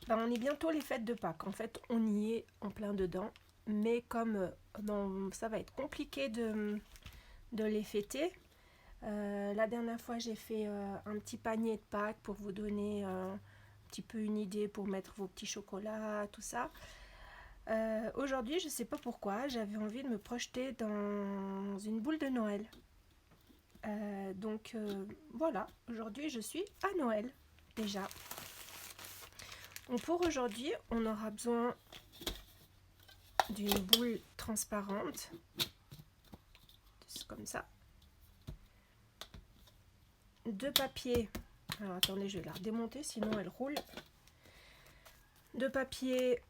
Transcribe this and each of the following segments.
Ben, on est bientôt les fêtes de Pâques. En fait, on y est en plein dedans. Mais comme ça va être compliqué de les fêter, la dernière fois, j'ai fait un petit panier de Pâques pour vous donner un petit peu une idée pour mettre vos petits chocolats, tout ça. Aujourd'hui, je ne sais pas pourquoi, j'avais envie de me projeter dans une boule de Noël. Voilà, aujourd'hui, je suis à Noël déjà. Donc pour aujourd'hui, on aura besoin d'une boule transparente, comme ça. Deux papiers. Alors attendez, je vais la redémonter, sinon elle roule. Deux papiers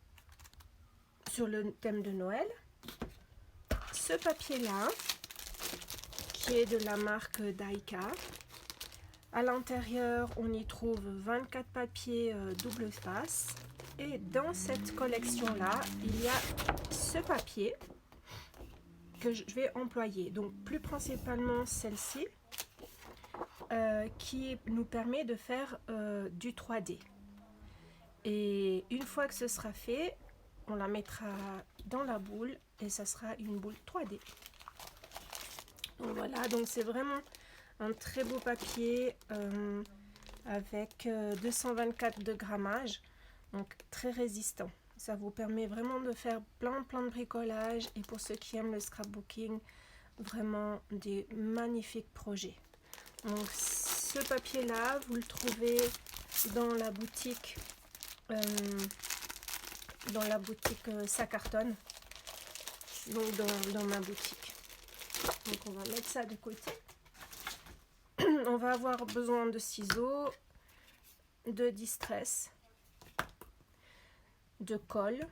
sur le thème de Noël. Ce papier-là, qui est de la marque Daika. À l'intérieur, on y trouve 24 papiers double face. Et dans cette collection-là, il y a ce papier que je vais employer. Donc plus principalement celle-ci, qui nous permet de faire du 3D. Et une fois que ce sera fait, on la mettra dans la boule et ça sera une boule 3D. Donc voilà, donc c'est vraiment un très beau papier avec 224 de grammage, donc très résistant. Ça vous permet vraiment de faire plein de bricolage et pour ceux qui aiment le scrapbooking, vraiment des magnifiques projets. Donc ce papier là, vous le trouvez dans la boutique ça cartonne, donc dans ma boutique. Donc on va mettre ça de côté. On va avoir besoin de ciseaux, de distress, de colle,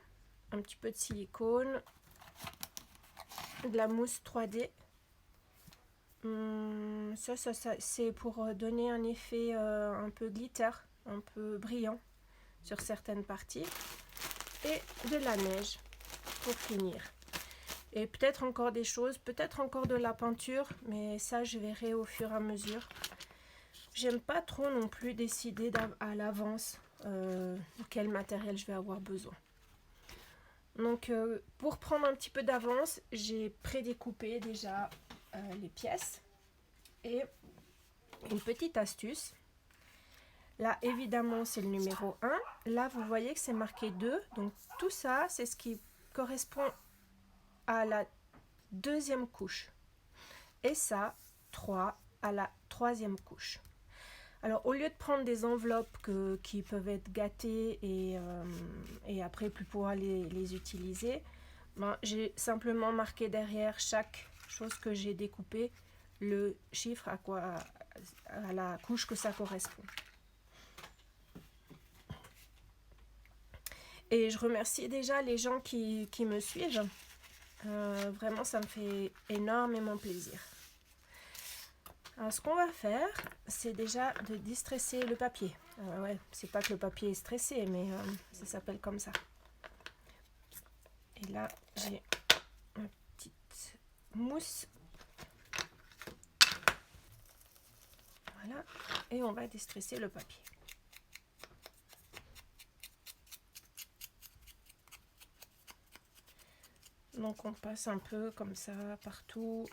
un petit peu de silicone, de la mousse 3D. Ça c'est pour donner un effet un peu glitter, un peu brillant sur certaines parties. Et de la neige pour finir. Et peut-être encore des choses, peut-être encore de la peinture, mais ça je verrai au fur et à mesure. J'aime pas trop non plus décider à l'avance de quel matériel je vais avoir besoin. Donc pour prendre un petit peu d'avance, j'ai prédécoupé déjà les pièces. Et une petite astuce. Là évidemment c'est le numéro 1. Là vous voyez que c'est marqué 2. Donc tout ça c'est ce qui correspond à la deuxième couche. Et ça 3 à la troisième couche. Alors au lieu de prendre des enveloppes qui peuvent être gâtées et après plus pouvoir les utiliser, j'ai simplement marqué derrière chaque chose que j'ai découpée le chiffre à la couche que ça correspond. Et je remercie déjà les gens qui me suivent. Vraiment ça me fait énormément plaisir. Alors, ce qu'on va faire, c'est déjà de distresser le papier. Ouais, c'est pas que le papier est stressé, mais ça s'appelle comme ça. Et là, j'ai ma petite mousse. Voilà. Et on va distresser le papier. Donc, on passe un peu comme ça partout.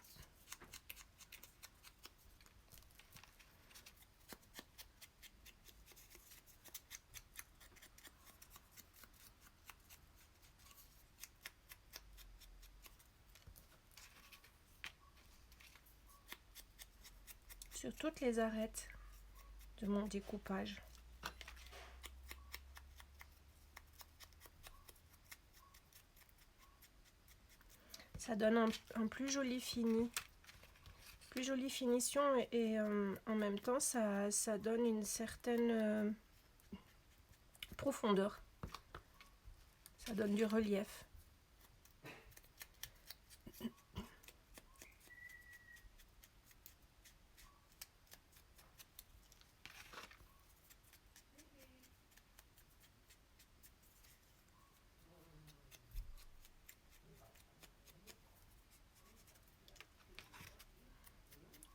Sur toutes les arêtes de mon découpage. Ça donne un plus joli fini, plus jolie finition et en même temps ça donne une certaine profondeur. Ça donne du relief.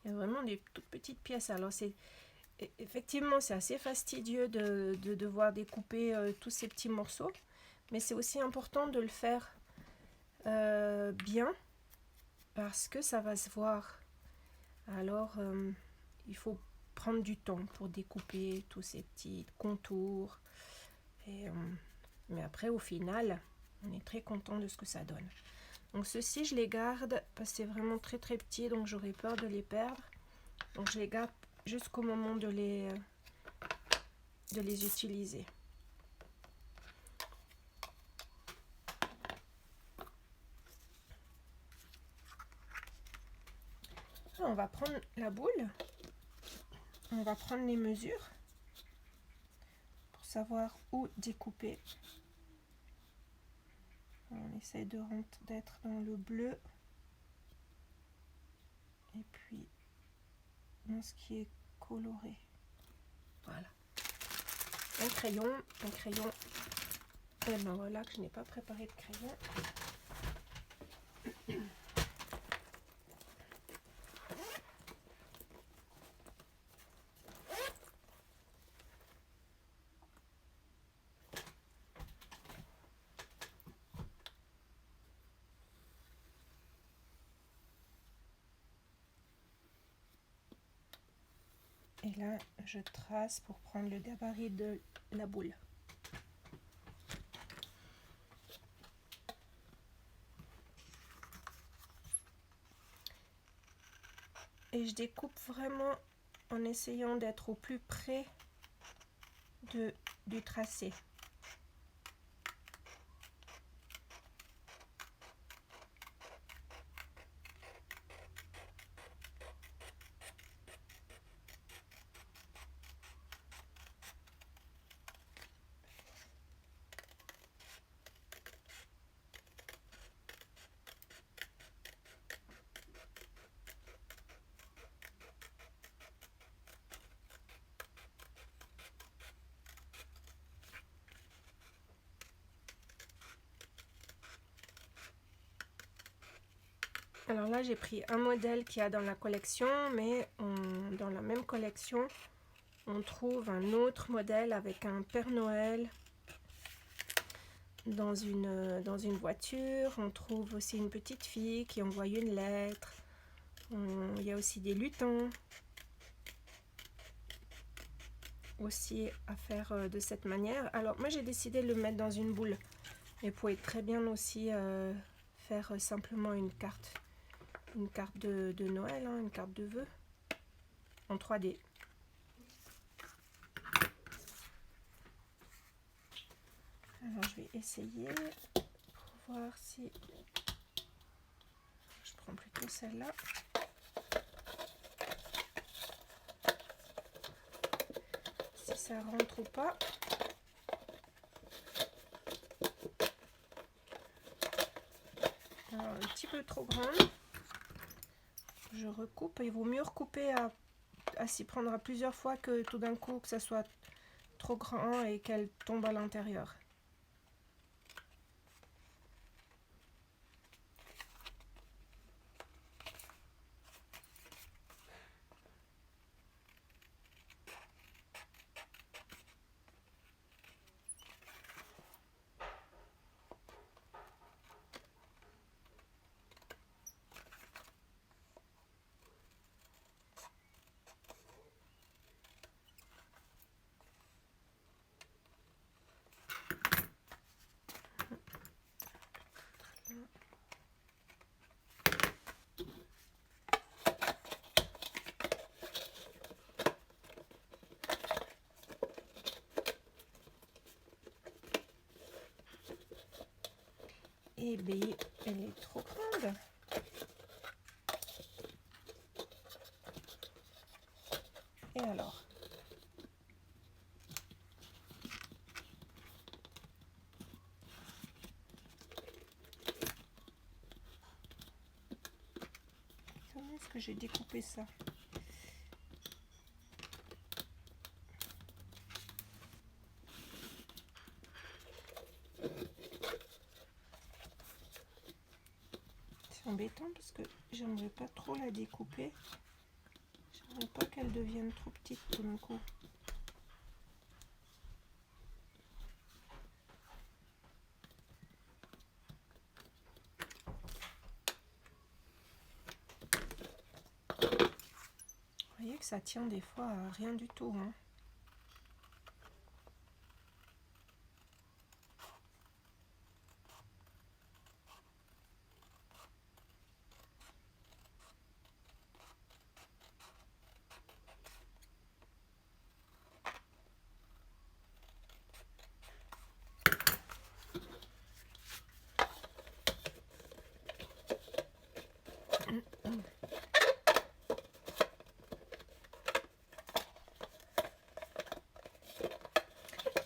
Il y a vraiment des toutes petites pièces. Alors effectivement, c'est assez fastidieux de devoir découper tous ces petits morceaux, mais c'est aussi important de le faire bien parce que ça va se voir. Alors, il faut prendre du temps pour découper tous ces petits contours. Mais après, au final, on est très content de ce que ça donne. Donc ceux-ci, je les garde parce que c'est vraiment très très petit, donc j'aurais peur de les perdre. Donc je les garde jusqu'au moment de les utiliser. On va prendre la boule, on va prendre les mesures pour savoir où découper. On essaie d'être dans le bleu et puis dans ce qui est coloré. Voilà. Un crayon. Et ben voilà que je n'ai pas préparé de crayon. Et là, je trace pour prendre le gabarit de la boule. Et je découpe vraiment en essayant d'être au plus près du tracé. Alors là, j'ai pris un modèle qu'il y a dans la collection, mais dans la même collection, on trouve un autre modèle avec un Père Noël dans une voiture. On trouve aussi une petite fille qui envoie une lettre. Il y a aussi des lutins aussi à faire de cette manière. Alors moi, j'ai décidé de le mettre dans une boule. Mais vous pouvez très bien aussi faire simplement une carte de Noël, hein, une carte de vœux en 3D. Alors je vais essayer pour voir si je prends plutôt celle-là. Si ça rentre ou pas. Alors, un petit peu trop grande. Je recoupe. Il vaut mieux recouper à s'y prendre à plusieurs fois que tout d'un coup que ça soit trop grand et qu'elle tombe à l'intérieur. Et bien, elle est trop grande. Et alors? Comment est-ce que j'ai découpé ça? C'est embêtant parce que j'aimerais pas trop la découper. ne pas qu'elles deviennent trop petites tout d'un coup. Vous voyez que ça tient des fois à rien du tout, hein.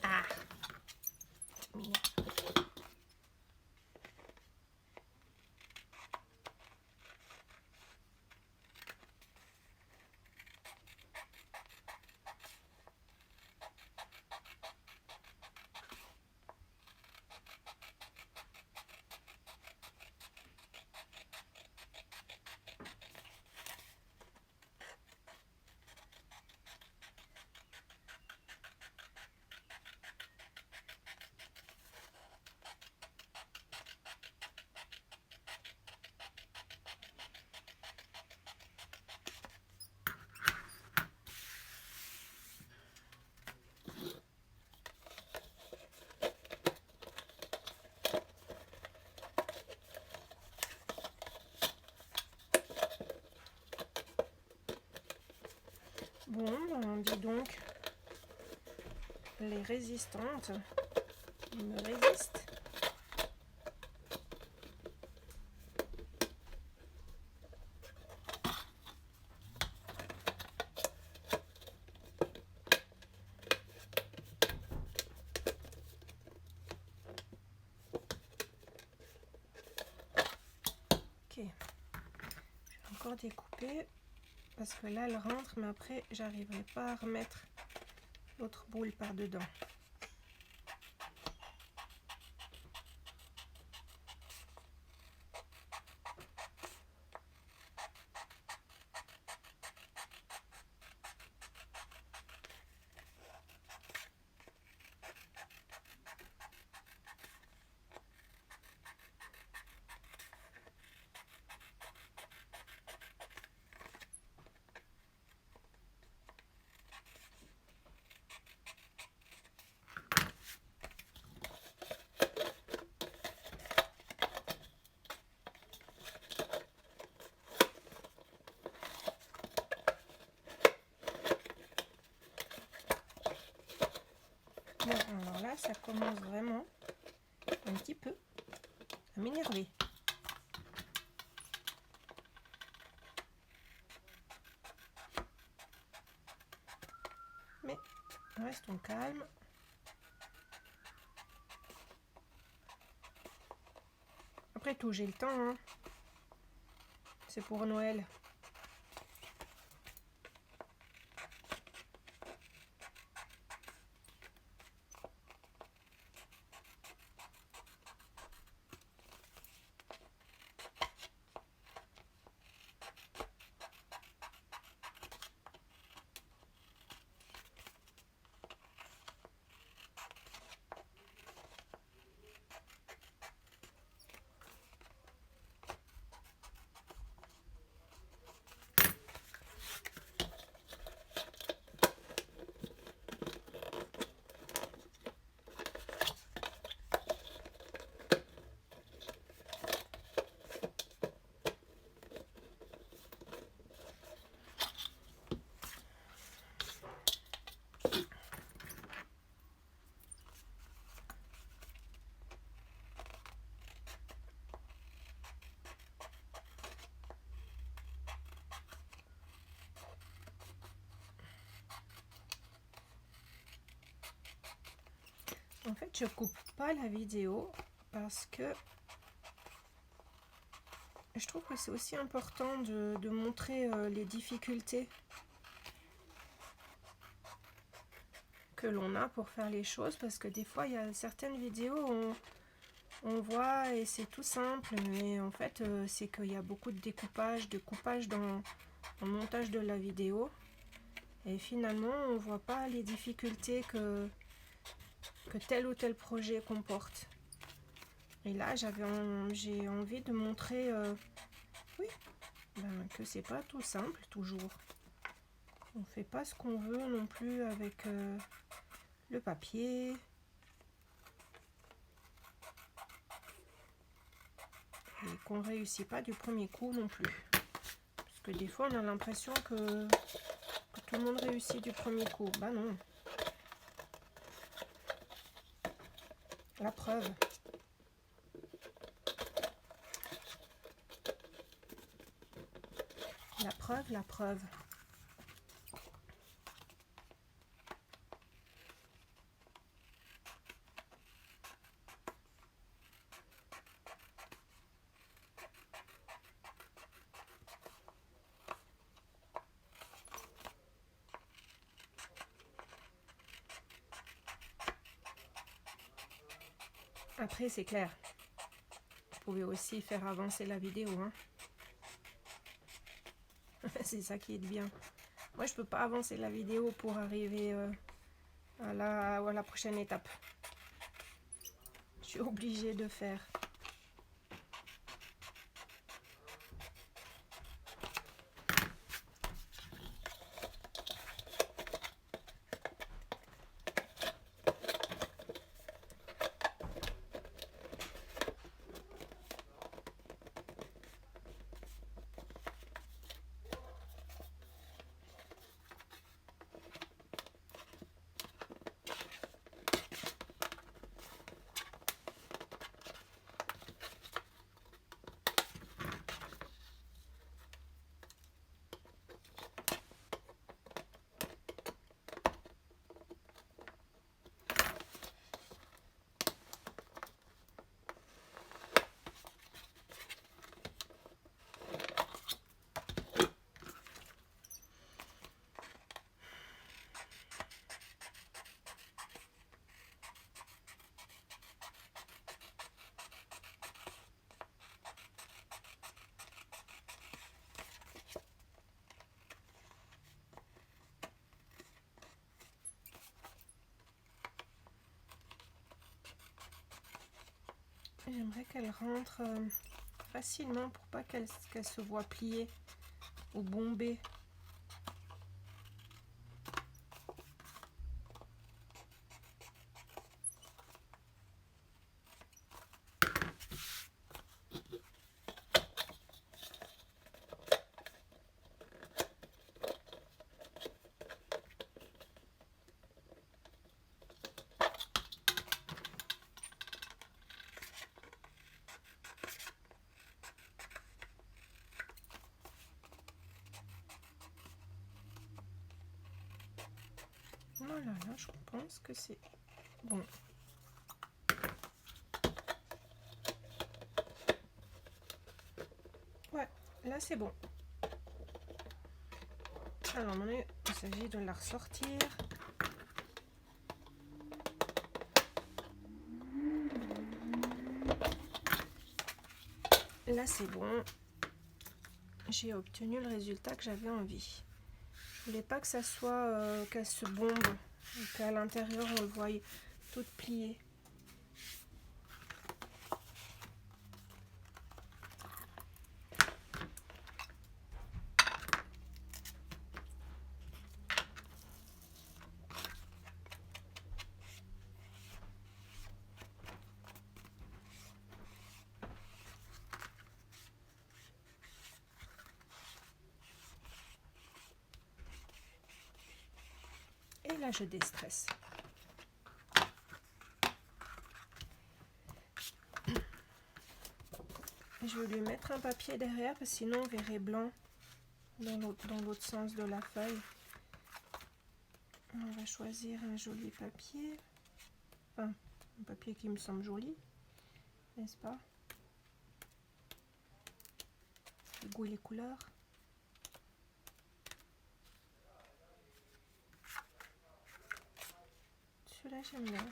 Ah, bon, dis donc, les résistantes, ils me résistent. Ok, je vais encore découper parce que là elle rentre, mais après j'arriverai pas à remettre l'autre boule par dedans. Bon, alors là, ça commence vraiment un petit peu à m'énerver. Mais restons calmes. Après tout, j'ai le temps, hein. C'est pour Noël. En fait, je coupe pas la vidéo parce que je trouve que c'est aussi important de montrer les difficultés que l'on a pour faire les choses, parce que des fois il y a certaines vidéos où on voit et c'est tout simple, mais en fait c'est qu'il y a beaucoup de découpage, de coupage dans le montage de la vidéo. Et finalement, on ne voit pas les difficultés que tel ou tel projet comporte. Et là, j'ai envie de montrer oui, que c'est pas tout simple toujours. On fait pas ce qu'on veut non plus avec le papier. Et qu'on réussit pas du premier coup non plus. Parce que des fois, on a l'impression que tout le monde réussit du premier coup. Bah non. La preuve. La preuve, la preuve. Après, c'est clair. Vous pouvez aussi faire avancer la vidéo. Hein. C'est ça qui est bien. Moi, je peux pas avancer la vidéo pour arriver à la prochaine étape. Je suis obligée de faire. J'aimerais qu'elle rentre facilement pour pas qu'elle se voit pliée ou bombée. Voilà, là, je pense que c'est bon. Ouais, là, c'est bon. Alors, il s'agit de la ressortir. Là, c'est bon. J'ai obtenu le résultat que j'avais envie. Je voulais pas que ça soit qu'elle se bombe et qu'à l'intérieur on le voie toute pliée. Et là je déstresse. Je vais lui mettre un papier derrière parce que sinon on verrait blanc dans l'autre sens de la feuille. On va choisir un joli papier. Enfin, un papier qui me semble joli, n'est-ce pas? Le goût et les couleurs. Celui-là j'aime bien.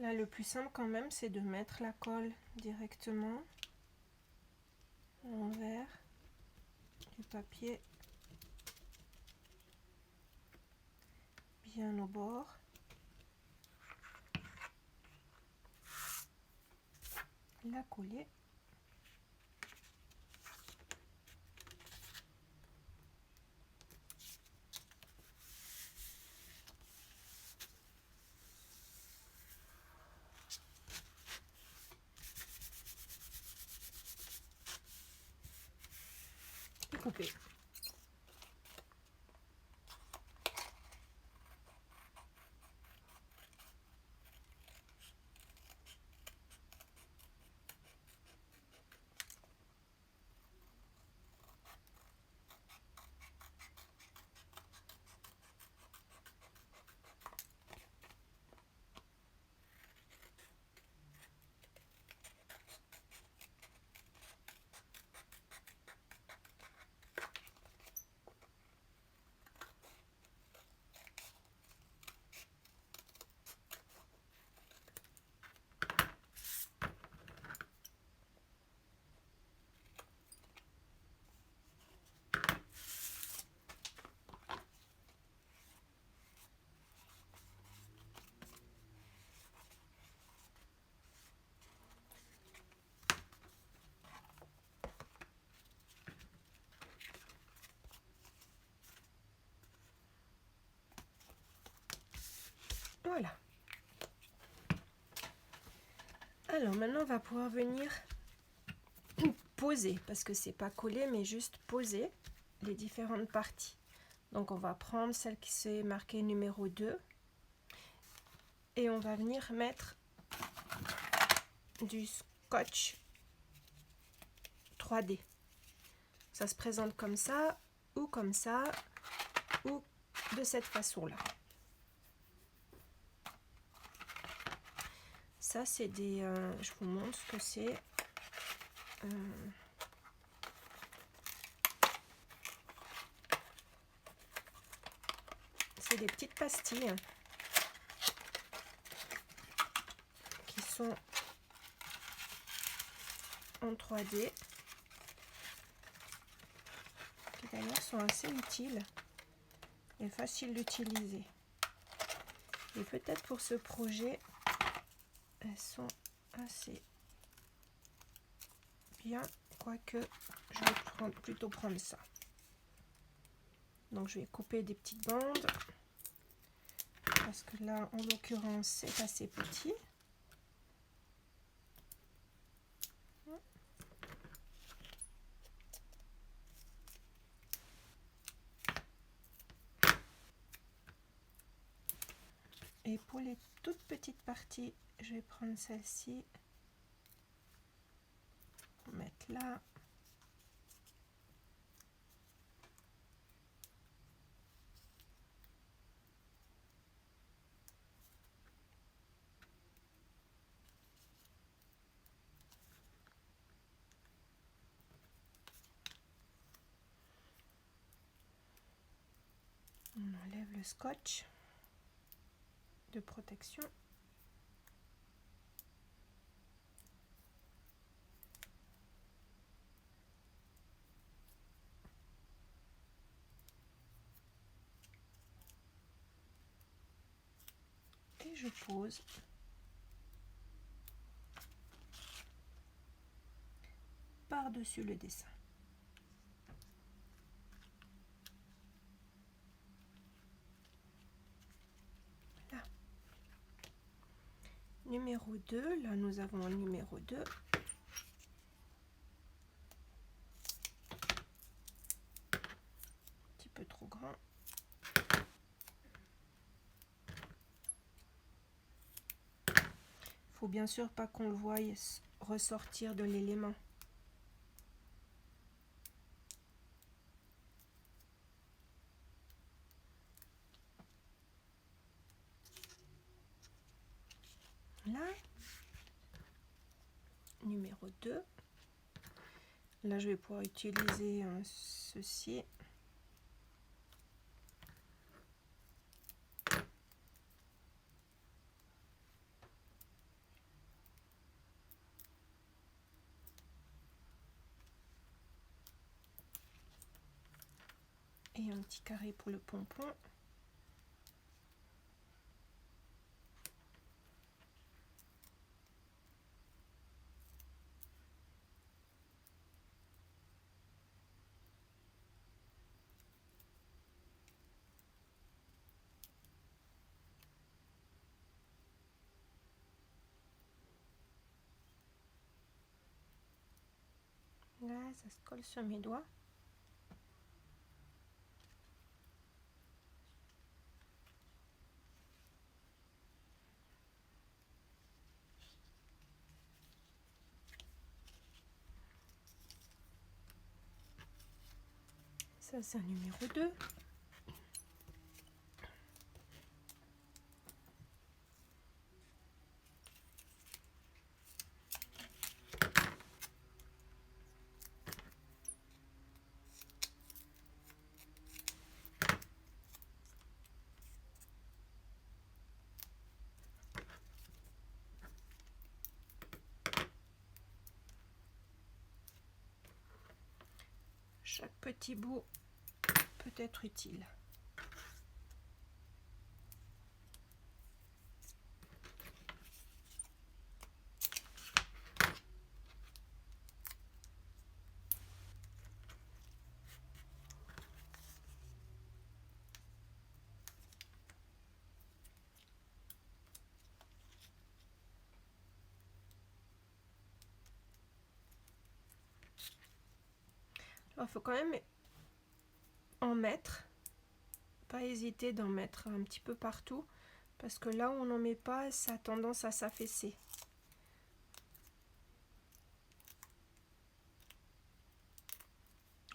Là, le plus simple quand même, c'est de mettre la colle directement à l'envers du papier, bien au bord. La coller. Et couper. Voilà. Alors maintenant on va pouvoir venir poser, parce que c'est pas collé mais juste poser les différentes parties. Donc on va prendre celle qui s'est marquée numéro 2 et on va venir mettre du scotch 3D. Ça se présente comme ça ou de cette façon là. Ça c'est des je vous montre ce que c'est. C'est des petites pastilles qui sont en 3D, qui d'ailleurs sont assez utiles et faciles d'utiliser. Et peut-être pour ce projet, elles sont assez bien, quoique je vais plutôt prendre ça. Donc je vais couper des petites bandes, parce que là, en l'occurrence, c'est assez petit. Et pour les toutes petites parties, je vais prendre celle-ci, mettre là. On enlève le scotch de protection. Et je pose par-dessus le dessin. Là. Numéro 2, là nous avons un numéro 2. Un petit peu trop grand. Faut bien sûr pas qu'on le voie ressortir de l'élément. Là, numéro 2. Là, je vais pouvoir utiliser ceci. Et un petit carré pour le pompon. Là, ça se colle sur mes doigts. Ça, c'est un numéro 2. Chaque petit bout peut être utile. Il faut quand même en mettre, pas hésiter d'en mettre un petit peu partout, parce que là où on n'en met pas, ça a tendance à s'affaisser.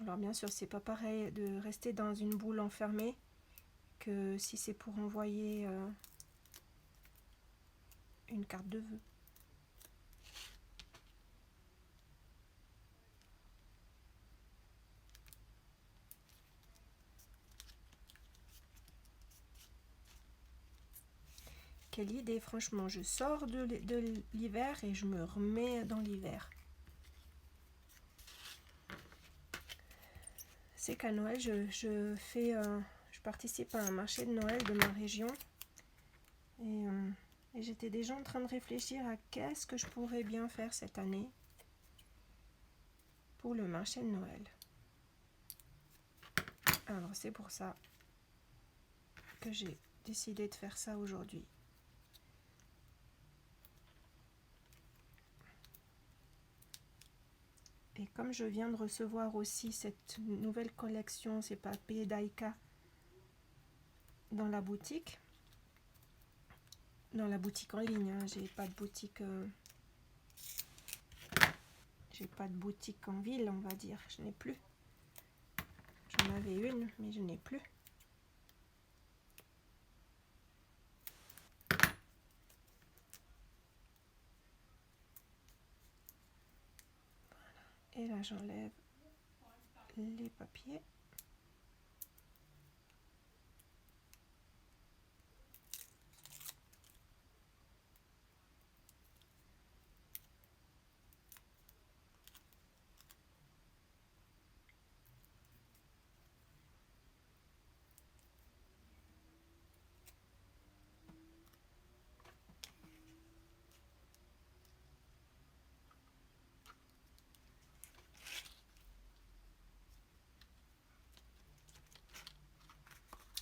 Alors bien sûr, c'est pas pareil de rester dans une boule enfermée que si c'est pour envoyer une carte de vœux. Quelle idée, franchement, je sors de l'hiver et je me remets dans l'hiver. C'est qu'à Noël, je participe à un marché de Noël de ma région et j'étais déjà en train de réfléchir à qu'est-ce que je pourrais bien faire cette année pour le marché de Noël. Alors c'est pour ça que j'ai décidé de faire ça aujourd'hui. Et comme je viens de recevoir aussi cette nouvelle collection, c'est papier Daika, dans la boutique en ligne, hein. J'ai pas de boutique en ville, on va dire. Je n'ai plus. J'en avais une, mais je n'ai plus. Et là, j'enlève les papiers.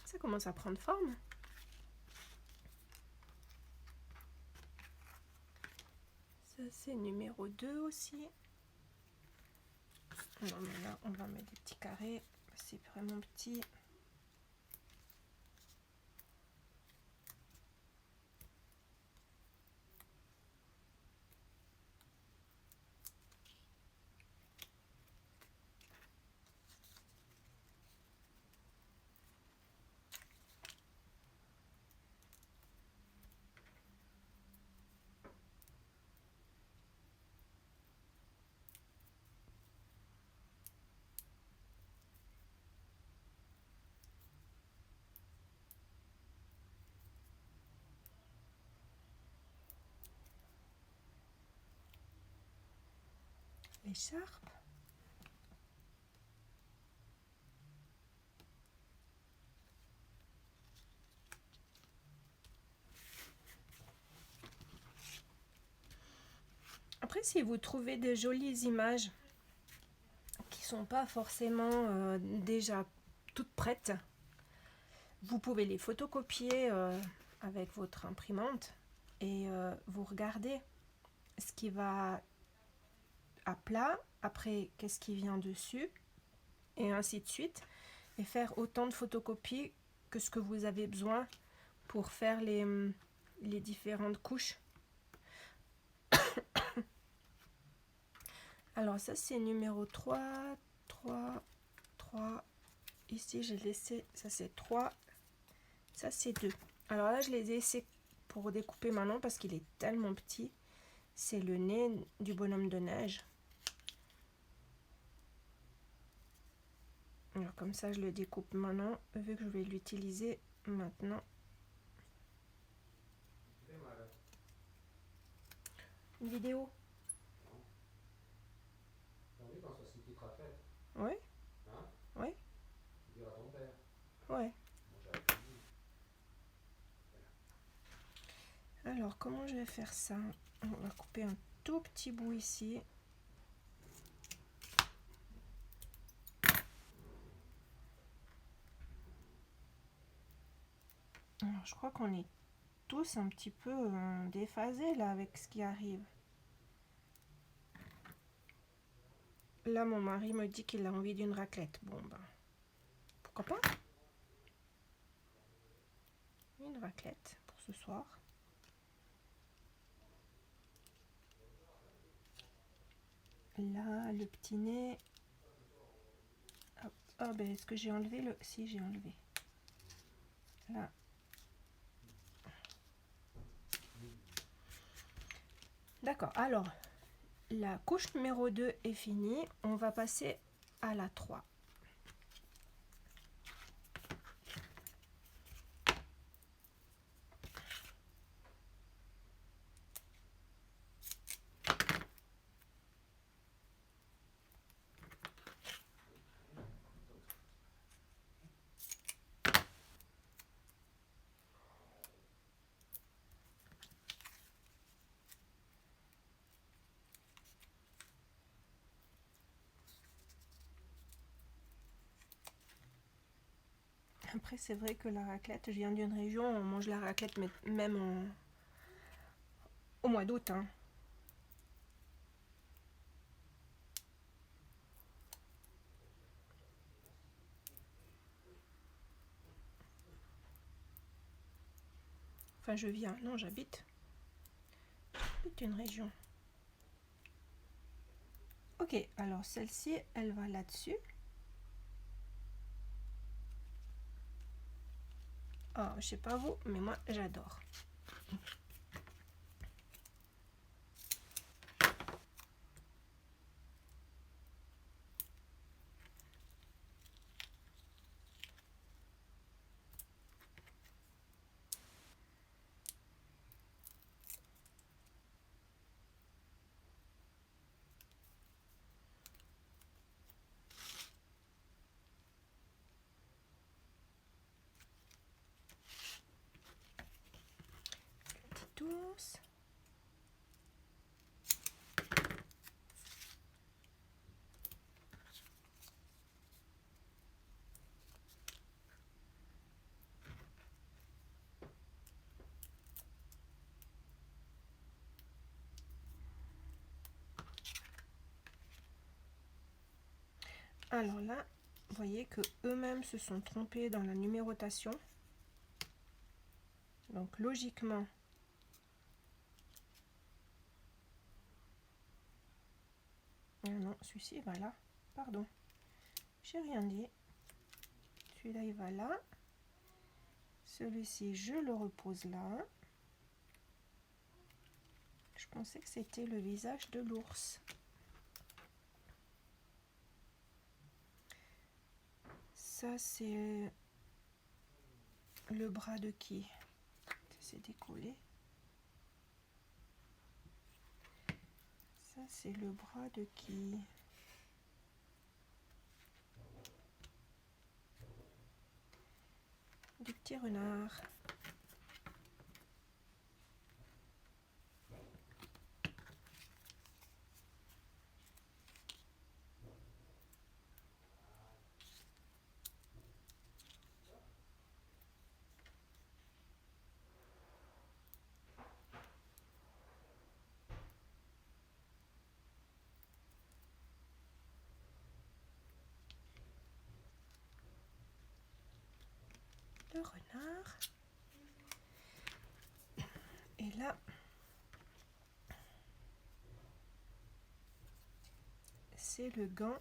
Ça commence à prendre forme. Ça, c'est numéro 2 aussi. Alors là, on va mettre des petits carrés. C'est vraiment petit. L'écharpe. si vous trouvez des jolies images qui sont pas forcément déjà toutes prêtes, vous pouvez les photocopier avec votre imprimante et vous regardez ce qui va à plat, après qu'est-ce qui vient dessus, et ainsi de suite, et faire autant de photocopies que ce que vous avez besoin pour faire les différentes couches. Alors ça c'est numéro 3, 3, 3, ici j'ai laissé, ça c'est 3, ça c'est 2. Alors là je les ai laissés pour découper maintenant parce qu'il est tellement petit. C'est le nez du bonhomme de neige. Alors comme ça je le découpe maintenant, vu que je vais l'utiliser maintenant. Une vidéo? Oui. Hein? Oui. Dire à ton père. Ouais. Alors comment je vais faire ça? On va couper un tout petit bout ici. Alors, je crois qu'on est tous un petit peu déphasés là avec ce qui arrive. Là, mon mari me dit qu'il a envie d'une raclette. Bon, ben, pourquoi pas? Une raclette pour ce soir. Là, le petit nez. Hop. Ah, ben, est-ce que j'ai enlevé le... Si, j'ai enlevé. Là. D'accord, alors, la couche numéro 2 est finie. On va passer à la 3. Après, c'est vrai que la raclette, je viens d'une région, on mange la raclette même au mois d'août. Hein. Enfin, je viens, non, j'habite une région. Ok, alors celle-ci, elle va là-dessus. Oh, je sais pas vous, mais moi, j'adore. Petit ours. Alors là, vous voyez que eux-mêmes se sont trompés dans la numérotation. Donc logiquement, ah non, celui-ci va là. Pardon, j'ai rien dit. Celui-là, il va là. Celui-ci, je le repose là. Je pensais que c'était le visage de l'ours. Ça, c'est le bras de qui? C'est décollé. Ça, c'est le bras de qui? Du petit renard. le renard. Et là, c'est le gant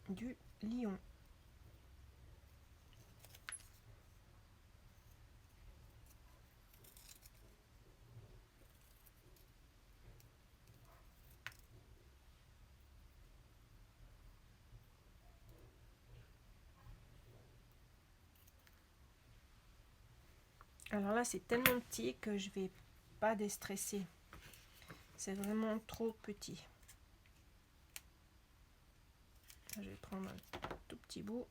du lion. Alors là, c'est tellement petit que je vais pas déstresser. C'est vraiment trop petit. Je vais prendre un tout petit bout.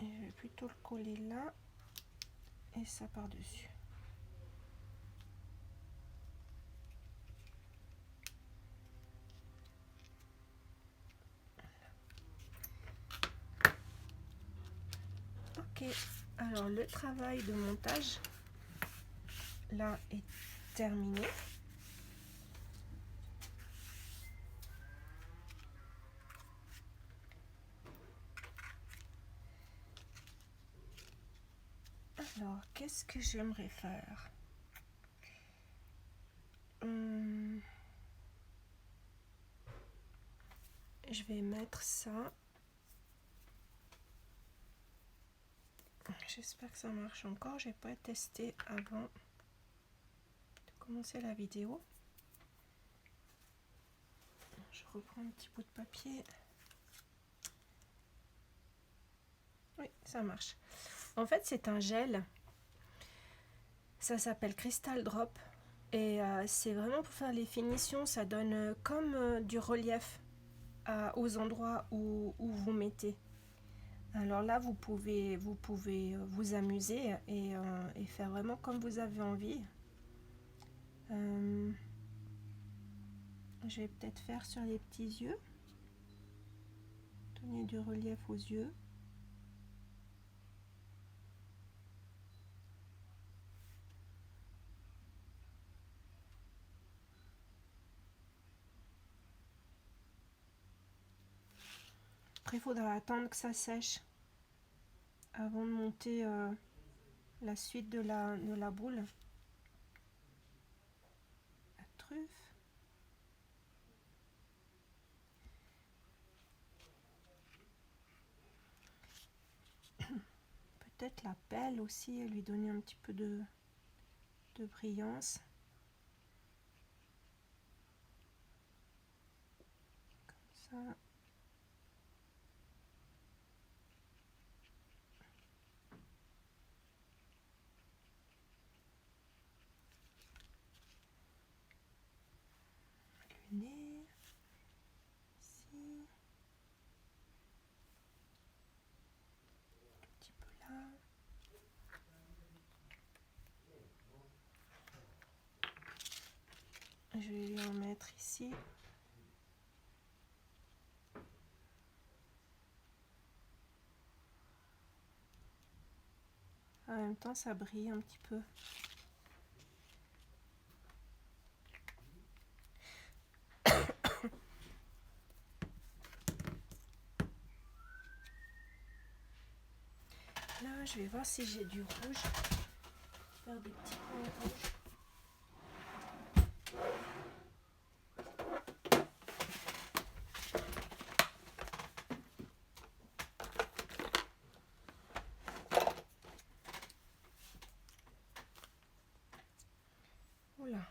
Et je vais plutôt le coller là et ça par-dessus. Ok, alors le travail de montage là est terminé. Alors, qu'est-ce que j'aimerais faire? Je vais mettre ça. J'espère que ça marche encore. J'ai pas testé avant de commencer la vidéo. Je reprends un petit bout de papier. Oui, ça marche. En fait, c'est un gel. Ça s'appelle Crystal Drop. Et c'est vraiment pour faire les finitions. Ça donne comme du relief aux endroits où vous mettez. Alors là, vous pouvez vous amuser et faire vraiment comme vous avez envie. Je vais peut-être faire sur les petits yeux. Donner du relief aux yeux. Après, il faudra attendre que ça sèche avant de monter la suite de la boule. La truffe. Peut-être la pelle aussi, lui donner un petit peu de brillance. Comme ça. Le nez. Ici. Un petit peu là. Je vais lui en mettre ici. En même temps, ça brille un petit peu. Là, je vais voir si j'ai du rouge. Faire des petits points rouges. Oula.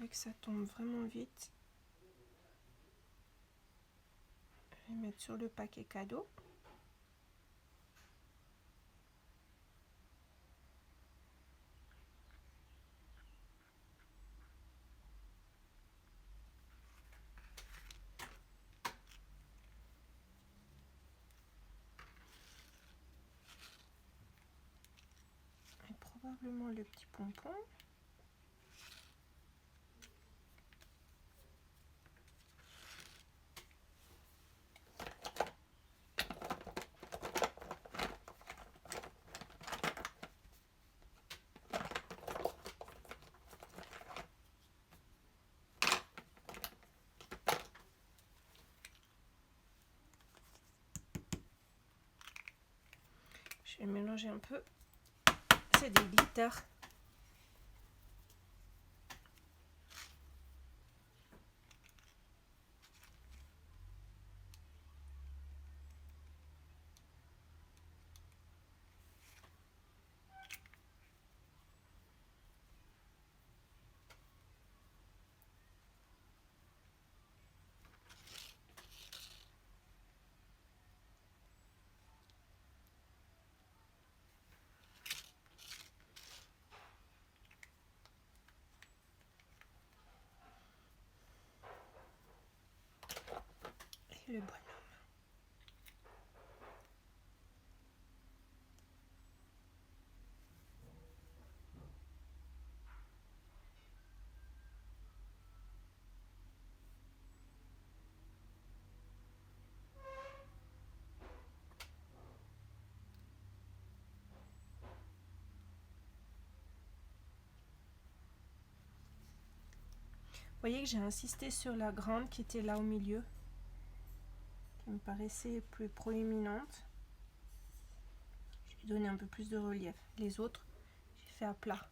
Vu que ça tombe vraiment vite, je vais mettre sur le paquet cadeau. Et probablement le petit pompon. vais mélanger un peu. C'est des glitters. Et le bonhomme. Vous voyez que j'ai insisté sur la grande qui était là au milieu, qui me paraissait plus proéminente. Je vais donner un peu plus de relief. Les autres, j'ai fait à plat.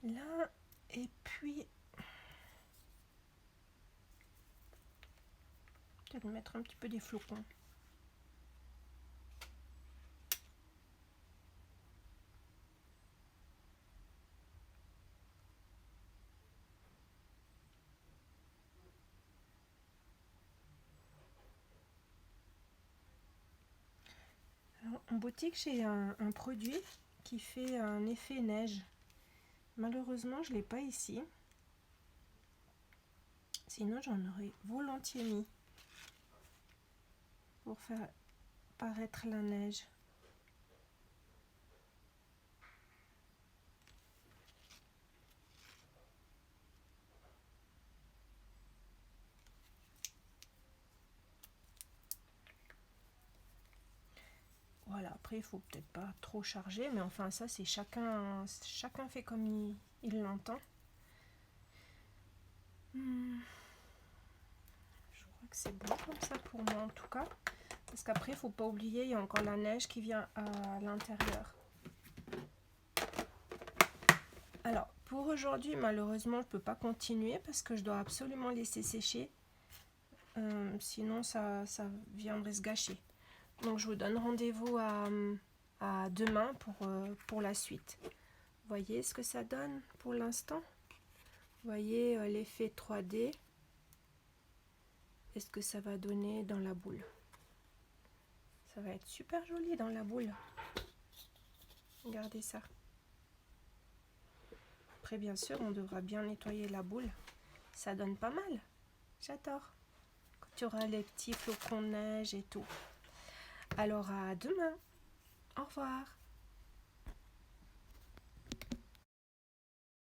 Là, et puis peut-être mettre un petit peu des flocons. Alors, en boutique, j'ai un produit qui fait un effet neige. Malheureusement, je ne l'ai pas ici. Sinon, j'en aurais volontiers mis pour faire paraître la neige. Voilà, après il faut peut-être pas trop charger, mais enfin ça c'est chacun fait comme il l'entend. Je crois que c'est bon comme ça pour moi en tout cas, parce qu'après il faut pas oublier, il y a encore la neige qui vient à l'intérieur. Alors pour aujourd'hui malheureusement je peux pas continuer parce que je dois absolument laisser sécher, sinon ça viendrait se gâcher. Donc je vous donne rendez-vous à demain pour la suite. Vous voyez ce que ça donne pour l'instant? Vous voyez l'effet 3D et ce que ça va donner dans la boule. Ça va être super joli dans la boule. Regardez ça. Après bien sûr on devra bien nettoyer la boule. Ça donne pas mal. J'adore. Quand tu auras les petits flocons de neige et tout. Alors à demain. Au revoir.